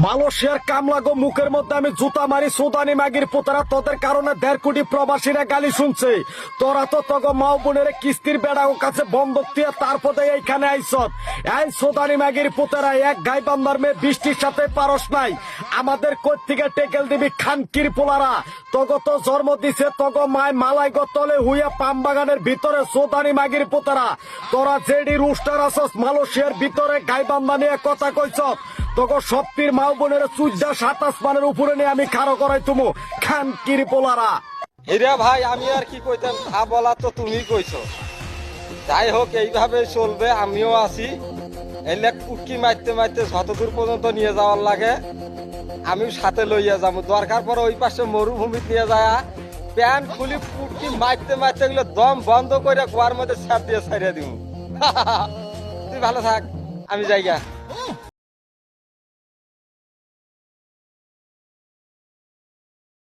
মালয়েশিয়ার কামলাগো মুখের মধ্যে আমি জুতা মারি সুদানি মাগির পুতারা তোদের কারণে 1.5 কোটি প্রবাসীরা গালি শুনছে। তোরা তো তগো মাও বোনের কিস্তির বেড়া ও কাছে বন্ধক দিয়ে তারপরে এইখানে আইসত। এই সুদানি মাগির পুতারা এক গাই বান্দার মেয়ে বৃষ্টির সাথে পারস নাই। আমাদের কোথ থেকে টেকেল দিবি খানকির পোলারা। তগো তো জন্ম দিছে তগো মায় মালাই গতলে হুইয়া পাম বাগানের ভিতরে সুদানি মাগির পুতারা। তোরা জেডি রুস্টার আসস মালয়েশিয়ার ভিতরে গাই বান্দা নিয়ে কথা কইছ। তোকে সপ্তির মাও বোনের চুজা 27 মানের উপরে নিয়ে আমি খাড়ো করাই তুমু খানকির পোলারা। হিরা ভাই আমি আর কি কইতাম, তা বলা তো তুমি কইছো। যাই হোক এইভাবে চলবে, আমিও আছি। এলে কুটকি মারতে মারতে যতদূর পর্যন্ত নিয়ে যাওয়ার লাগে আমি সাথে লইয়া যাবো। দরকার পরে ওই পাশে মরুভূমিতে নিয়ে যায় প্যান্ট খুলি কুটকি মারতে মারতে গেলে দম বন্ধ করে কুয়ার মধ্যে ছাড় দিয়ে ছাড়িয়ে দিব। তুই ভালো থাক, আমি যাইগা।